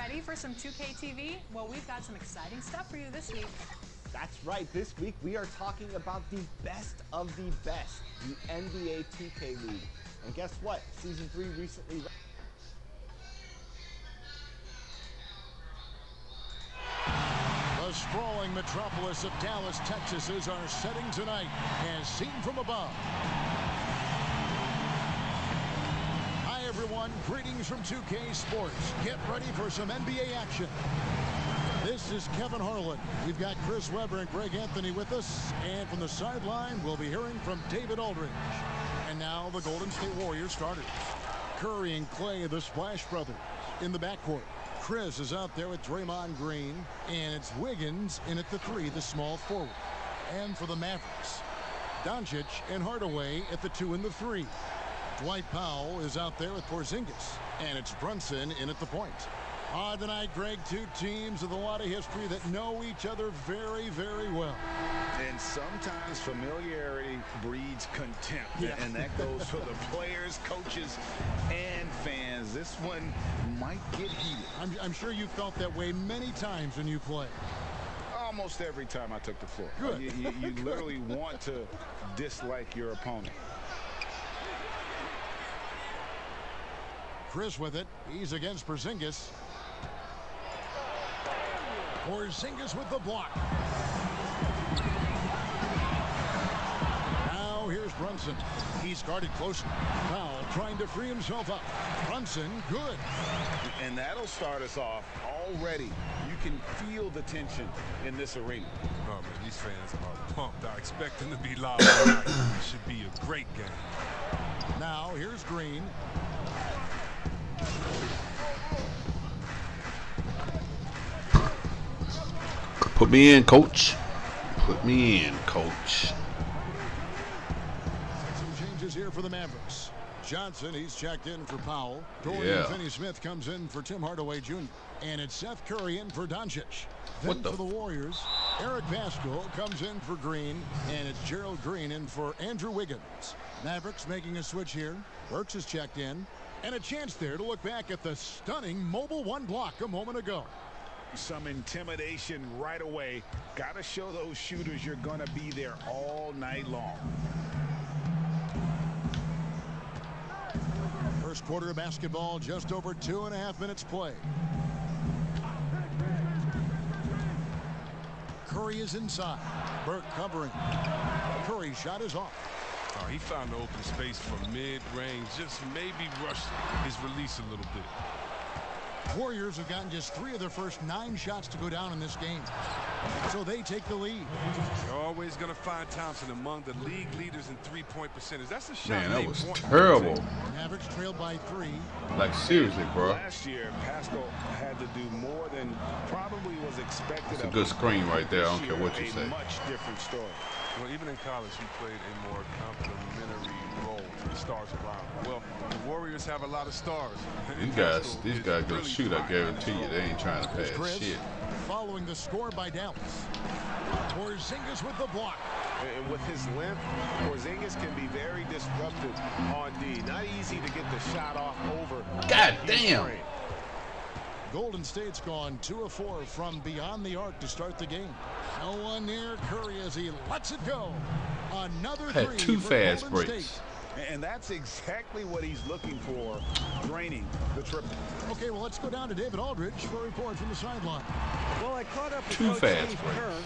Ready for some 2K TV? Well, we've got some exciting stuff for you this week. That's right. This week we are talking about the best of the best, the NBA 2K League. And guess what? Season 3 recently... The sprawling metropolis of Dallas, Texas is our setting tonight, as seen from above. Hi, everyone. Greetings from 2K Sports. Get ready for some NBA action. This is Kevin Harlan. We've got Chris Webber and Greg Anthony with us. And from the sideline, we'll be hearing from David Aldridge. And now the Golden State Warriors starters. Curry and Klay, the Splash Brothers, in the backcourt. Chris is out there with Draymond Green, and it's Wiggins in at the 3, the small forward. And for the Mavericks, Doncic and Hardaway at the 2 and the 3. Dwight Powell is out there with Porzingis, and it's Brunson in at the point. Tonight, Greg, two teams with a lot of history that know each other very, very well. And sometimes familiarity breeds contempt, and that goes for the players, coaches, and fans. This one might get heated. I'm sure you felt that way many times when you play. Almost every time I took the floor. Good. You literally want to dislike your opponent. Chris with it. He's against Porzingis. Porzingis with the block. Now here's Brunson. He's guarded closely. Powell trying to free himself up. Brunson, good. And that'll start us off already. You can feel the tension in this arena. Oh, man, these fans are pumped. I expect them to be loud tonight. It should be a great game. Now here's Green. Put me in, coach. Put me in, coach. Some changes here for the Mavericks. Johnson, he's checked in for Powell. Dorian Finney-Smith comes in for Tim Hardaway Jr. And it's Seth Curry in for Doncic. Then for the Warriors, Eric Pascal comes in for Green. And it's Gerald Green in for Andrew Wiggins. Mavericks making a switch here. Burks is checked in. And a chance there to look back at the stunning mobile 1 block a moment ago. Some intimidation right away. Got to show those shooters you're going to be there all night long. First quarter of basketball, just over 2.5 minutes play. Curry is inside. Burke covering. Curry shot is off. Oh, he found the open space from mid-range. Just maybe rushed his release a little bit. Warriors have gotten just 3 of their first 9 shots to go down in this game. So they take the lead. You're always going to find Thompson among the league leaders in three-point percentage. That's a shot. Man, that was terrible. Mavericks trailed by 3. Like, seriously, bro. Last year, Pascal had to do more than probably was expected. It's a good screen right there. I don't care what you say. Much different story. Well, even in college, he played a more complementary role to the stars around him. Well, the Warriors have a lot of stars. These guys go shoot, I guarantee you. They ain't trying to pass shit. Following the score by Dallas. Porzingis with the block. And with his length, Porzingis can be very disruptive on D. Not easy to get the shot off over. God damn. Golden State's gone 2 of 4 from beyond the arc to start the game. No one near Curry as he lets it go. Another 3 Had 2 for fast Golden breaks. State. And that's exactly what he's looking for, draining the triple. Okay, well, let's go down to David Aldridge for a report from the sideline. Well, I caught up with 2 Coach fast Steve breaks. Kerr.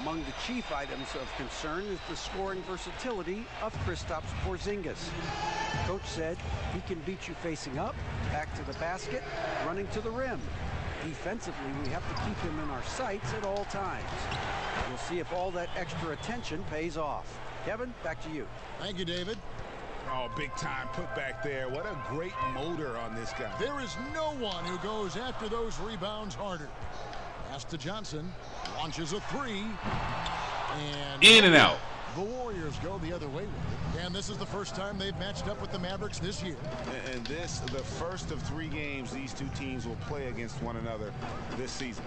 Among the chief items of concern is the scoring versatility of Kristaps Porzingis. Coach said he can beat you facing up, back to the basket, running to the rim. Defensively, we have to keep him in our sights at all times. We'll see if all that extra attention pays off. Kevin, back to you. Thank you, David. Oh, big time put back there. What a great motor on this guy. There is no one who goes after those rebounds harder. Pass to Johnson. Launches a 3. And in and out. The Warriors go the other way with it. And this is the first time they've matched up with the Mavericks this year. And this, the first of 3 games these two teams will play against one another this season.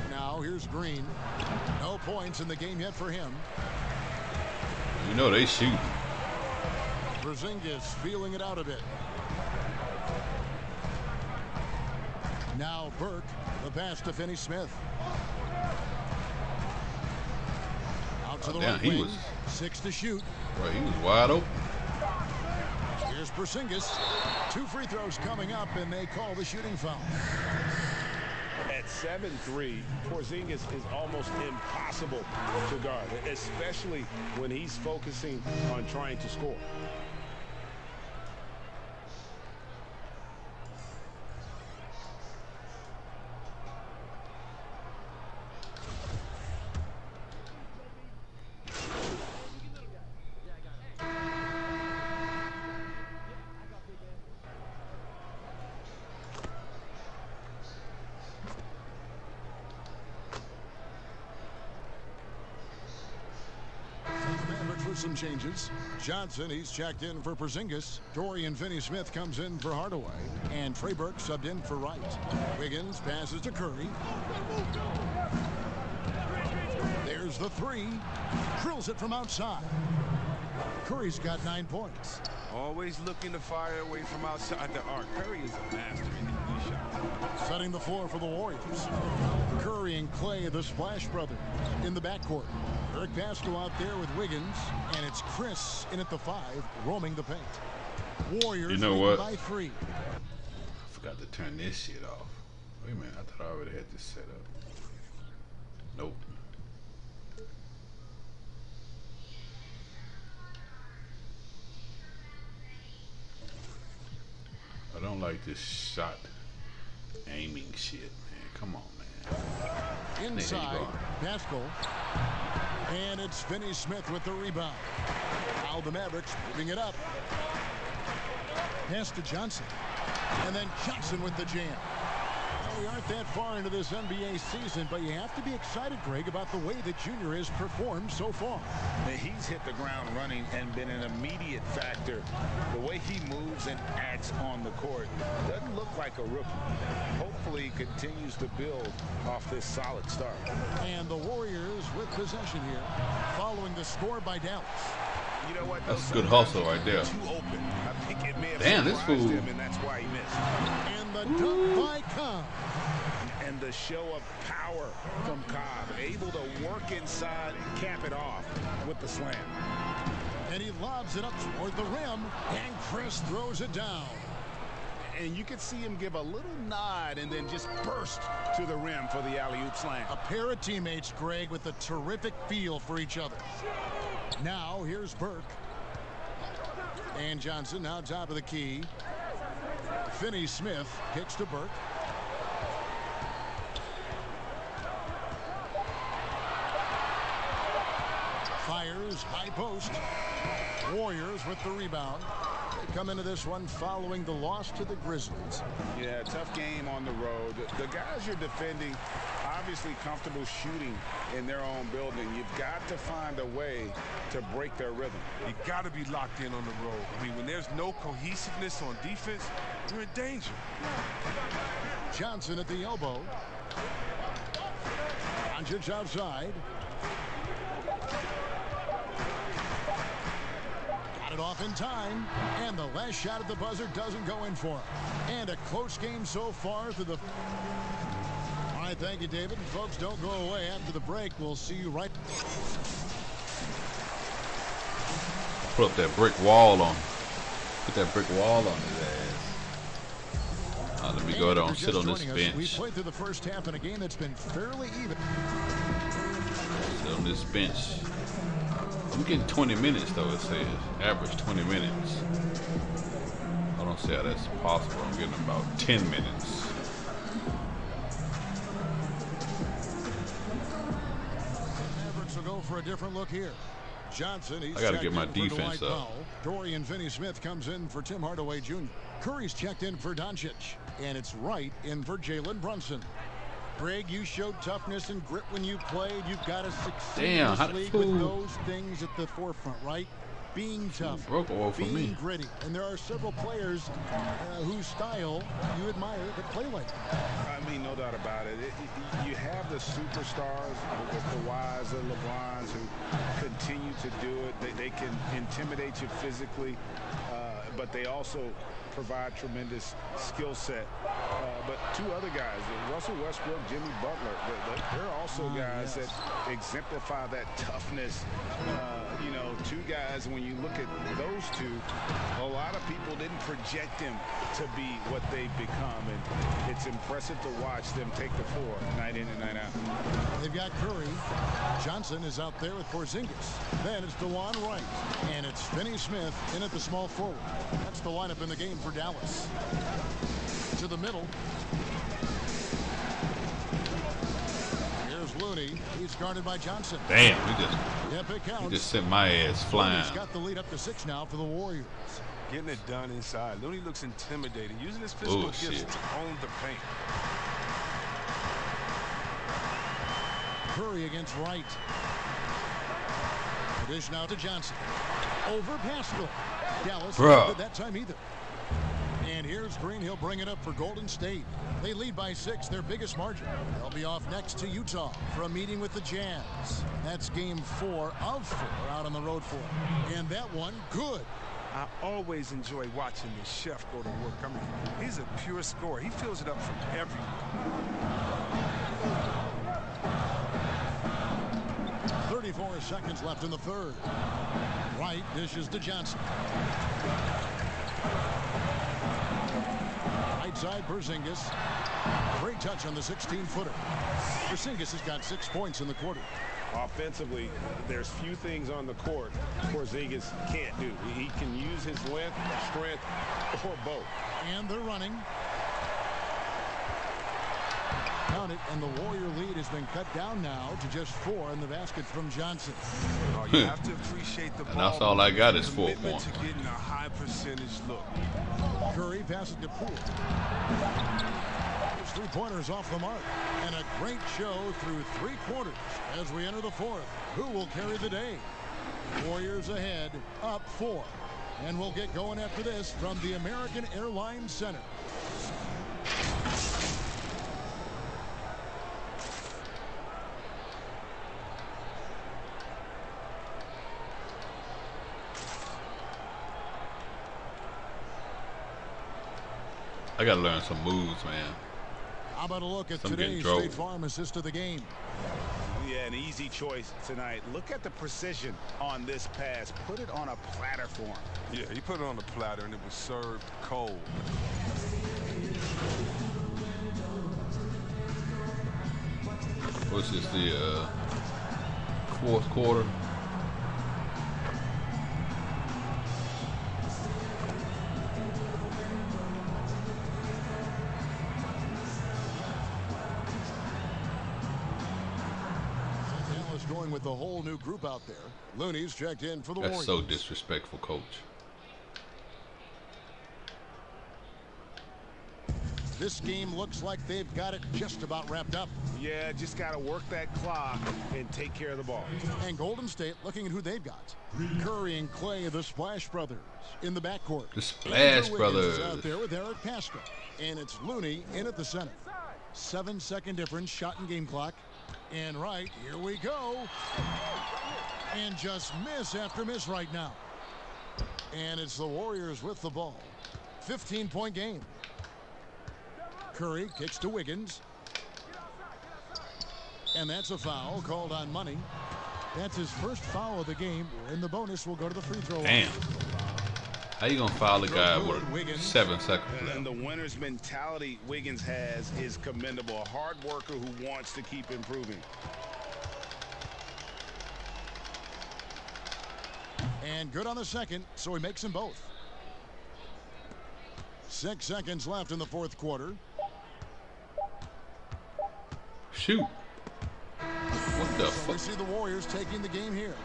Now here's Green. No points in the game yet for him. You know they shooting. Porzingis feeling it out a bit. Now Burke, the pass to Finney Smith. Out to the right he wing. was 6 to shoot. Bro, he was wide open. Here's Porzingis. 2 free throws coming up, and they call the shooting foul. At 7'3", Porzingis is almost impossible to guard, especially when he's focusing on trying to score. Some changes. Johnson, he's checked in for Porzingis. Dorian Finney-Smith comes in for Hardaway. And Trey Burke subbed in for Wright. Wiggins passes to Curry. There's the 3. Drills it from outside. Curry's got 9 points. Always looking to fire away from outside the arc. Curry is a master in these shots. Setting the floor for the Warriors. Curry and Clay, the Splash Brothers, in the backcourt. Eric Pascal out there with Wiggins, and it's Chris in at the 5, roaming the paint. Warriors, you know what? By 3. I forgot to turn this shit off. Wait a minute, I thought I already had this set up. Nope. I don't like this shot aiming shit, man. Come on, man. Inside, Pascal. And it's Finney-Smith with the rebound. Now the Mavericks moving it up. Pass to Johnson. And then Johnson with the jam. Well, we aren't that far into this NBA season, but you have to be excited, Greg, about the way that Junior has performed so far. He's hit the ground running and been an immediate factor. The way he moves and acts on the court doesn't look like a rookie. Hopefully he continues to build off this solid start. And the Warriors with possession here, following the score by Dallas. You know what? That's a good hustle right there. Too open. I think it may have damn, this fool. him, and that's why he missed. And the dunk by Cobb. And the show of power from Cobb, able to work inside and cap it off with the slam. And he lobs it up toward the rim, and Chris throws it down. And you could see him give a little nod and then just burst to the rim for the alley-oop slam. A pair of teammates, Greg, with a terrific feel for each other. Now, here's Burke. And Johnson now top of the key. Finney-Smith kicks to Burke. Fires, high post. Warriors with the rebound. They come into this one following the loss to the Grizzlies. Yeah, tough game on the road. The guys you're defending, obviously comfortable shooting in their own building. You've got to find a way to break their rhythm. You got to be locked in on the road. I mean, when there's no cohesiveness on defense, you're in danger. Johnson at the elbow. Doncic outside. Got it off in time, and the last shot at the buzzer doesn't go in for him. And a close game so far through the... All right, thank you, David. And folks, don't go away. After the break, we'll see you right... Put up that brick wall on. Put that brick wall on his ass. Let me go down and sit on this bench. We played through the first half in a game that's been fairly even. Sit on this bench. I'm getting 20 minutes though, it says. Average 20 minutes. I don't see how that's possible. I'm getting about 10 minutes. Mavericks will go for a different look here. Johnson, he's I got to get my defense up. Dorian Finney-Smith comes in for Tim Hardaway Jr. Curry's checked in for Doncic. And it's Wright in for Jalen Brunson. Greg, you showed toughness and grit when you played. You've got to succeed in this league with those things at the forefront, right? Being tough, being gritty. And there are several players whose style you admire that play like that. I mean, no doubt about it. You have the superstars, the Kawhis, the LeBrons, who continue to do it. They can intimidate you physically, but they also provide tremendous skill set. But two other guys, Russell Westbrook, Jimmy Butler, they're also guys that exemplify that toughness. You know, two guys, when you look at those two, a lot of people didn't project them to be what they've become, and it's impressive to watch them take the floor night in and night out. They've got Curry. Johnson is out there with Porzingis. Then it's DeLon Wright, and it's Finney Smith in at the small forward. That's the lineup in the game for Dallas. To the middle. Here's Looney. He's guarded by Johnson. Damn, He just sent my ass flying. He's got the lead up to 6 now for the Warriors. Getting it done inside. Looney looks intimidating, using his physical gifts to own the paint. Curry against Wright. Dish now to Johnson. Over Pascal. Dallas Bruh. did that time either. And here's Green. He'll bring it up for Golden State. They lead by 6, their biggest margin. They'll be off next to Utah for a meeting with the Jazz. That's game 4 of 4 out on the road for them. And that one, good. I always enjoy watching the chef go to work. I mean, he's a pure scorer. He fills it up from everywhere. 34 seconds left in the third. Wright dishes to Johnson. Right side, Porzingis. Great touch on the 16-footer. Porzingis has got 6 points in the quarter. Offensively, there's few things on the court Porzingis can't do. He can use his length, strength, or both. And they're running. Count it, and the Warrior lead has been cut down now to just 4 in the basket from Johnson. Oh, you have to appreciate the ball. And that's all I got is 4 commitment points. to getting a high percentage look. Curry passes to Poole. His 3-pointers off the mark. And a great show through 3 quarters as we enter the 4th. Who will carry the day? Warriors ahead, up 4. And we'll get going after this from the American Airlines Center. I gotta learn some moves, man. How about a look at Some today's getting State Farm assist of the game? Yeah, an easy choice tonight. Look at the precision on this pass. Put it on a platter for him. Yeah, he put it on the platter, and it was served cold. What's this, the 4th quarter? Going with the whole new group out there. Looney's checked in for the Warriors. That's so disrespectful, coach. This game looks like they've got it just about wrapped up. Yeah, just got to work that clock and take care of the ball. And Golden State looking at who they've got. Curry and Clay, the Splash Brothers, in the backcourt. The Splash Andrew Brothers. Wiggins is out there with Eric Pascal. And it's Looney in at the center. 7-second difference, shot and game clock. And right, here we go. And just miss after miss right now. And it's the Warriors with the ball. 15-point game. Curry kicks to Wiggins. And that's a foul called on Money. That's his first foul of the game. In the bonus, we'll go to the free throw line. Damn. How you gonna foul a guy with 7 seconds left? And the winner's mentality Wiggins has is commendable. A hard worker who wants to keep improving. And good on the second, so he makes them both. 6 seconds left in the 4th quarter. Shoot. What the So we fuck? see the Warriors taking the game here.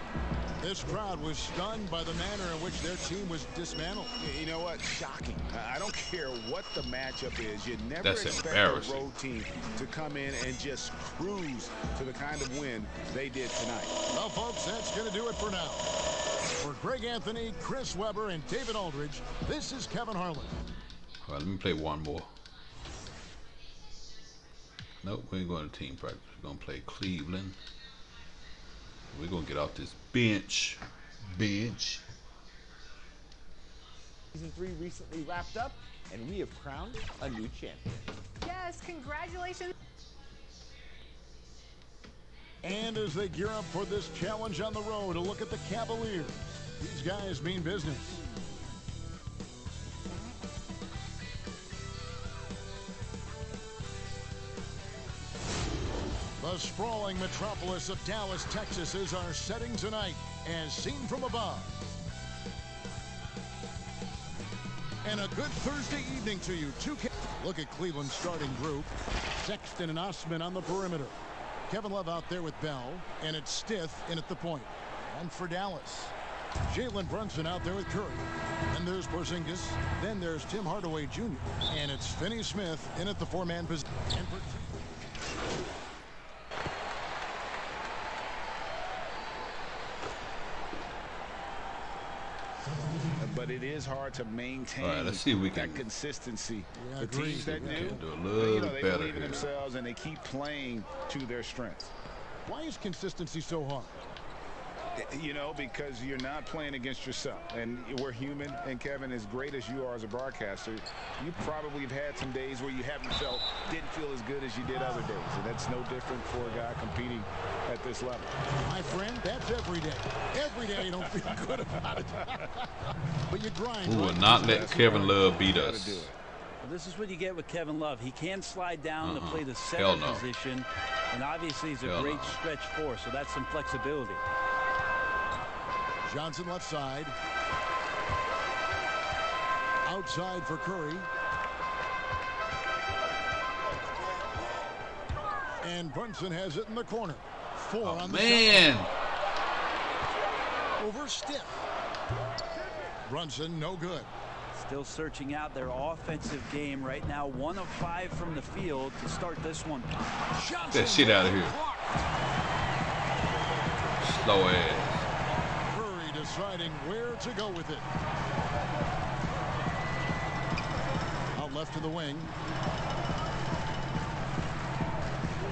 This crowd was stunned by the manner in which their team was dismantled. You know what? Shocking. I don't care what the matchup is. You never That's expect a embarrassing. road team to come in and just cruise to the kind of win they did tonight. Well, folks, that's going to do it for now. For Greg Anthony, Chris Webber, and David Aldridge, this is Kevin Harlan. All right, let me play one more. Nope, we ain't going to team practice. We're going to play Cleveland. We're going to get off this bench. Season 3 recently wrapped up, and we have crowned a new champion. Yes, congratulations. And as they gear up for this challenge on the road, a look at the Cavaliers. These guys mean business. The sprawling metropolis of Dallas, Texas is our setting tonight, as seen from above. And a good Thursday evening to you. Look at Cleveland's starting group. Sexton and Osman on the perimeter. Kevin Love out there with Bell, and it's Stith in at the point. And for Dallas, Jalen Brunson out there with Curry. And there's Porzingis. Then there's Tim Hardaway Jr. And it's Finney-Smith in at the four-man position. But it is hard to maintain All right, let's see if we can that consistency. Yeah, The teams that we do, can do a little they better believe in here. themselves and they keep playing to their strengths. Why is consistency so hard? You know, because you're not playing against yourself. And we're human. And Kevin, as great as you are as a broadcaster, you probably have had some days where you didn't feel as good as you did other days. And that's no different for a guy competing at this level. My friend, that's every day. Every day you don't feel good about it. But you grind. We will right? not let Kevin Love beat Gotta us. do it. Well, this is what you get with Kevin Love. He can slide down to play the Hell center no. position, and obviously he's a Hell great no. stretch force, so that's some flexibility. Johnson left side. Outside for Curry. And Brunson has it in the corner. Four Oh, on the man. shot. Over Stiff. Brunson, no good. Still searching out their offensive game right now. 1 of 5 from the field to start this one. Get that shit out of here. Slow ass. Curry deciding where to go with it. Out left to the wing.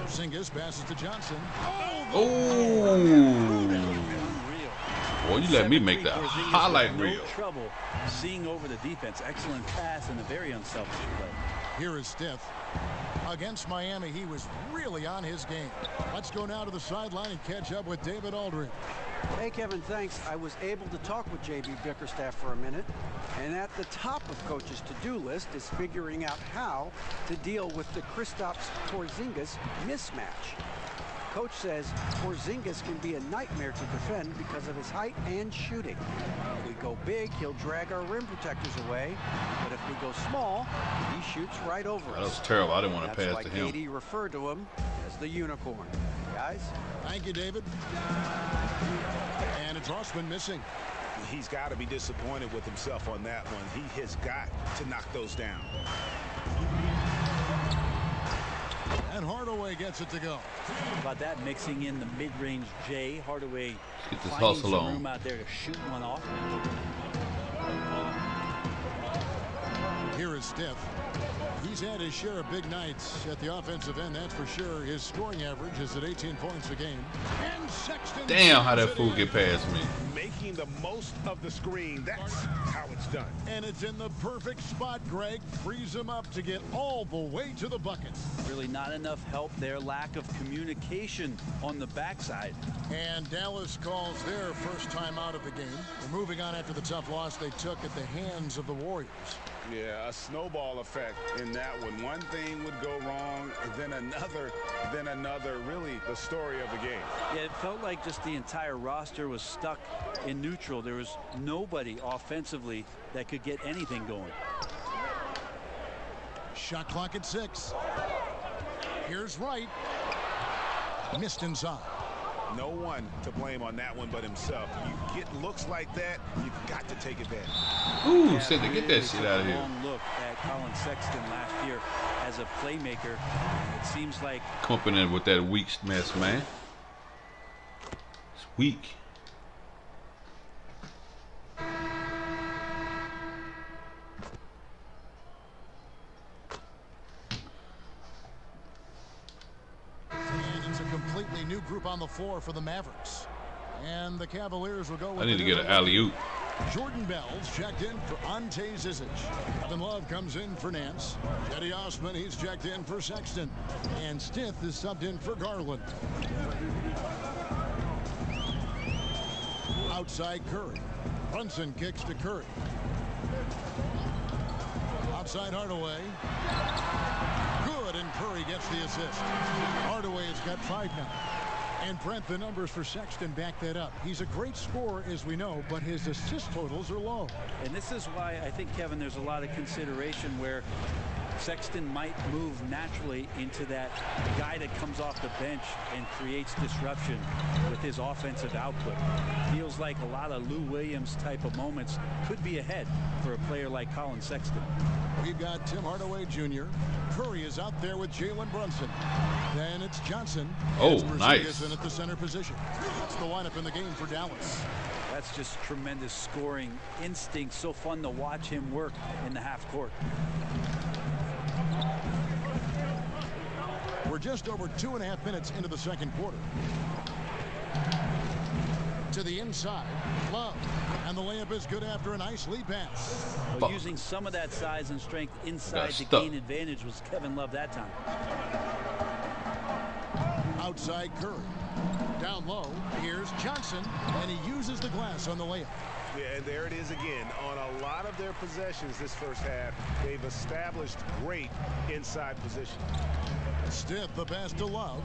Porzingis passes to Johnson. Oh. Boy, you let me make that highlight no reel. trouble seeing over the defense. Excellent pass and a very unselfish play. Here is Steph. Against Miami, he was really on his game. Let's go now to the sideline and catch up with David Aldridge. Hey, Kevin, thanks. I was able to talk with J.B. Bickerstaff for a minute, and at the top of Coach's to-do list is figuring out how to deal with the Kristaps Porzingis mismatch. Coach says Porzingis can be a nightmare to defend because of his height and shooting. If we go big, he'll drag our rim protectors away, but if we go small, he shoots right over That us. was terrible. I didn't want to That's pass why to him. KD referred to him as the unicorn. Guys? Thank you, David. And it's Osman missing. He's got to be disappointed with himself on that one. He has got to knock those down. And Hardaway gets it to go. How about that, mixing in the mid-range J. Hardaway Get this finding hustle some on. room out there to shoot one off. Here is Steph. He's had his share of big nights at the offensive end, that's for sure. His scoring average is at 18 points a game. And Sexton. Damn, how that puts it fool in. get past me. Making the most of the screen. That's how it's done. And it's in the perfect spot, Greg. Frees him up to get all the way to the bucket. Really not enough help there. Lack of communication on the backside. And Dallas calls their first time out of the game. We're moving on after the tough loss they took at the hands of the Warriors. Yeah, a snowball effect in that one. One thing would go wrong, then another, then another. Really the story of the game. Yeah, it felt like just the entire roster was stuck in neutral. There was nobody offensively that could get anything going. Shot clock at 6. Here's Wright. Missed inside. No one to blame on that one but himself. You get looks like that, you've got to take advantage. Ooh, Cindy, get that shit out of here. Long look at Colin Sexton last year as a playmaker. It seems like Coming in with that weak mess, man. It's weak. And it's a completely new group on the floor for the Mavericks. And the Cavaliers will go with I need to the get an alley-oop. Jordan Bell's checked in for Ante Zizic. Kevin Love comes in for Nance. Cedi Osman, he's checked in for Sexton. And Stith is subbed in for Garland. Outside Curry. Brunson kicks to Curry. Outside Hardaway. Good, and Curry gets the assist. Hardaway has got 5 now. And Brent, the numbers for Sexton back that up. He's a great scorer, as we know, but his assist totals are low. And this is why I think, Kevin, there's a lot of consideration where Sexton might move naturally into that guy that comes off the bench and creates disruption with his offensive output. Feels like a lot of Lou Williams type of moments could be ahead for a player like Colin Sexton. We've got Tim Hardaway Jr. Curry is out there with Jalen Brunson. Then it's Johnson. Oh, nice. In at the center position. That's the lineup in the game for Dallas. That's just tremendous scoring instinct. So fun to watch him work in the half court. We're just over 2.5 minutes into the second quarter. To the inside, Love, and the layup is good after a nice lead pass. Well, using some of that size and strength inside to gain advantage was Kevin Love that time. Outside Curry, down low, here's Johnson, and he uses the glass on the layup. Yeah, and there it is again. On a lot of their possessions this first half, they've established great inside position. Stith, the pass to Love.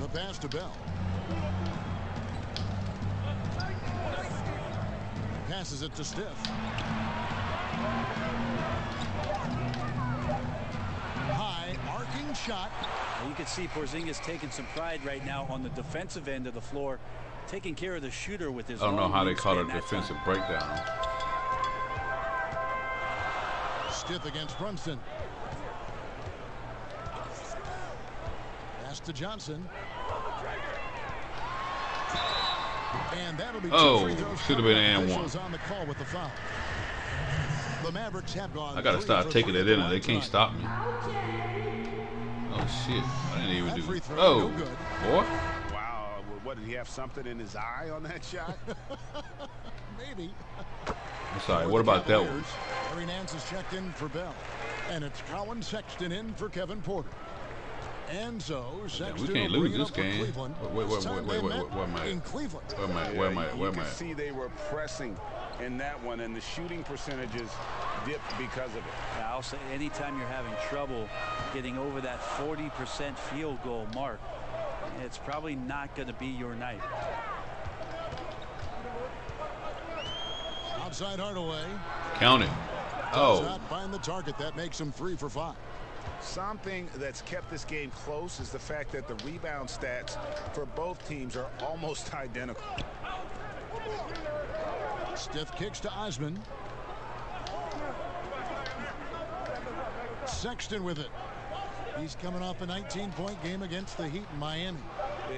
The pass to Bell. Passes it to Stith. High arcing shot. You can see Porzingis taking some pride right now on the defensive end of the floor, taking care of the shooter with his. I don't know how they call it a defensive breakdown. Stith against Brunson. Pass to Johnson. And that'll be should have been an and one. On the call with the foul. The Mavericks have gone. I gotta start taking it in, and they can't stop me. Oh shit! I didn't even do it. Oh, boy. Wow, what, did he have something in his eye on that shot? Maybe. I'm sorry. What about that one? Larry Nance is checked in for Bell, and it's Colin Sexton in for Kevin Porter. And so Sexton, we can't lose this game. Wait, where am I? In Cleveland. Where am I? You can see they were pressing in that one, and the shooting percentages dipped because of it. I'll say anytime you're having trouble getting over that 40% field goal mark, it's probably not going to be your night. Outside Hardaway. Count it. Does not find the target. That makes him 3 for 5. Something that's kept this game close is the fact that the rebound stats for both teams are almost identical. Stith kicks to Osman. Sexton with it. He's coming off a 19-point game against the Heat in Miami.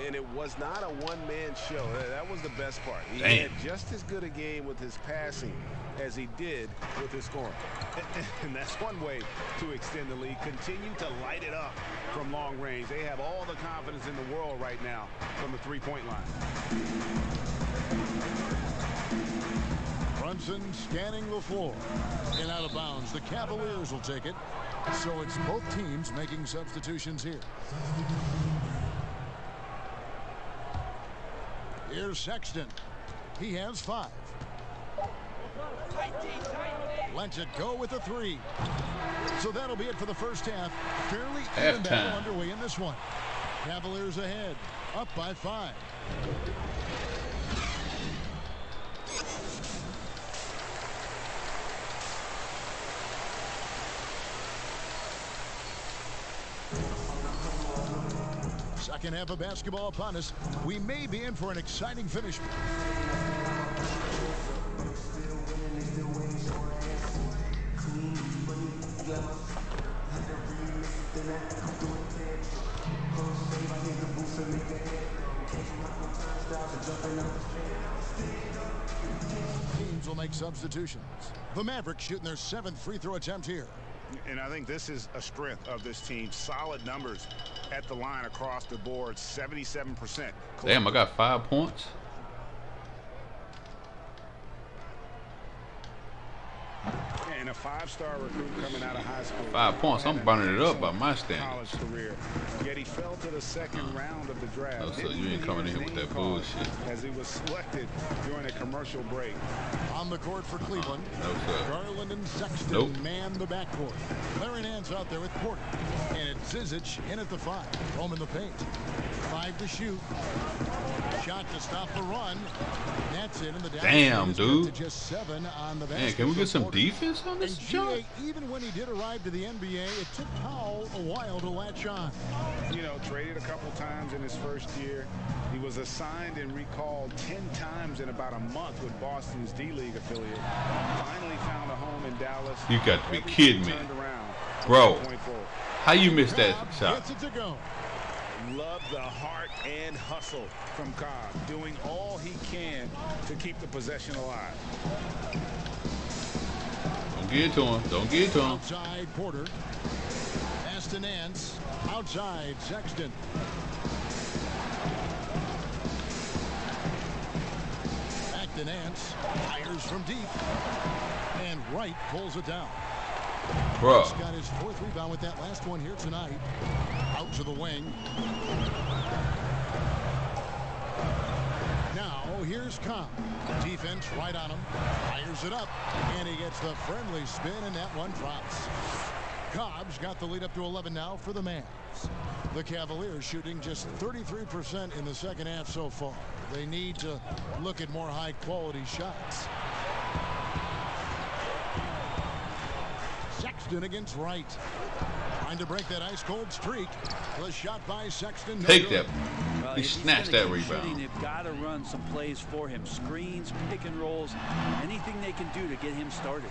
And it was not a one-man show. That was the best part. He had just as good a game with his passing as he did with his scoring. And that's one way to extend the lead. Continue to light it up from long range. They have all the confidence in the world right now from the three-point line. Brunson scanning the floor. And out of bounds. The Cavaliers will take it. So it's both teams making substitutions here. Here's Sexton. He has 5. Lets it go with a 3. So that'll be it for the first half. Fairly even battle underway in this one. Cavaliers ahead, up by 5. Second half of basketball upon us. We may be in for an exciting finish. Teams will make substitutions. The Mavericks shooting their 7th free throw attempt here. And I think this is a strength of this team. Solid numbers at the line across the board. 77%. Damn, I got 5 points. And a 5-star recruit coming out of high school. 5 points. I'm burning it up by my standards. College career. Yet he fell to the second round of the draft. Oh, so you ain't coming in here with that bullshit. As he was selected during a commercial break. On the court for Cleveland, No, sir. Garland and Sexton Nope. man the backcourt. Larry Nance out there with Porter. And it's Zizic in at the 5. Home in the paint. 5 to shoot. Shot to stop the run. That's it. And the Damn, dude. to just 7 on the Man, can we get some Porter. defense on this And job? GA, even when he did arrive to the NBA, it took Powell a while to latch on. You know, traded a couple times in his first year. He was assigned and recalled 10 times in about a month with Boston's D-League affiliate. Finally found a home in Dallas. You got to be Everything kidding me. turned around. Bro, Point forward. how you missed that Cobb shot? gets it to go. Love the heart and hustle from Cobb, doing all he can to keep the possession alive. Don't get it to him. Don't get it to him. Outside Porter. Pass to Nance. Outside Sexton. Back to Nance. Fires from deep. And Wright pulls it down. Bro, He's got his 4th rebound with that last one here tonight. Out to the wing. Now here's Cobb. Defense right on him. Fires it up. And he gets the friendly spin, and that one drops. Cobb's got the lead up to 11 now for the Mavs. The Cavaliers shooting just 33% in the second half so far. They need to look at more high-quality shots. Sexton against Wright. Trying to break that ice-cold streak. The shot by Sexton. No take good. that. Well, He if he's snatched gonna that keep shooting, rebound. they've got to run some plays for him. Screens, pick and rolls, anything they can do to get him started.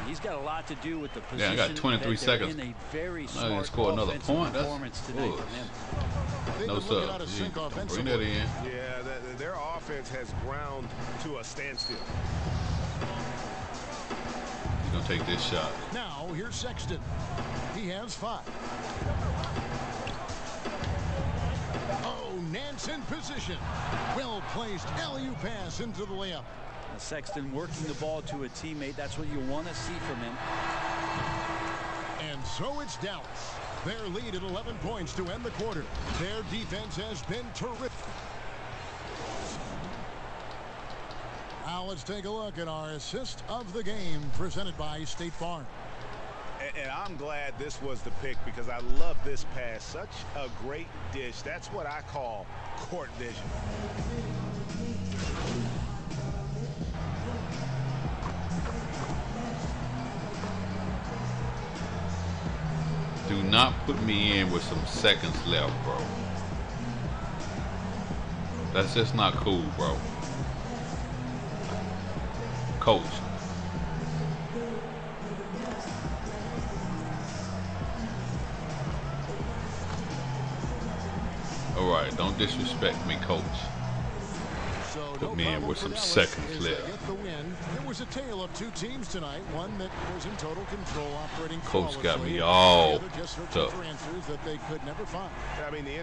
He's got a lot to do with the Yeah, position. I got 23 that they're seconds. In a very I smart didn't score another offensive point. That's performance tonight bullshit. from him. They've No, been looking sir. out of You sync bring offensively. that in. Yeah, their offense has ground to a standstill. He's going to take this shot. Now here's Sexton. He has 5. Oh, Nance in position. Well placed alley-oop pass into the layup. Sexton working the ball to a teammate. That's what you want to see from him. And so it's Dallas. Their lead at 11 points to end the quarter. Their defense has been terrific. Now let's take a look at our assist of the game presented by State Farm. And I'm glad this was the pick because I love this pass. Such a great dish. That's what I call court vision. Do not put me in with some seconds left, bro. That's just not cool, bro. Coach. All right, don't disrespect me, coach. So Put me in problem with for some Dallas seconds as they left. get the win. It was a tale of 2 teams tonight. One that was in total control, operating Coach got me flawlessly. all The other just searching up. for answers that they could never find. I mean, the energy.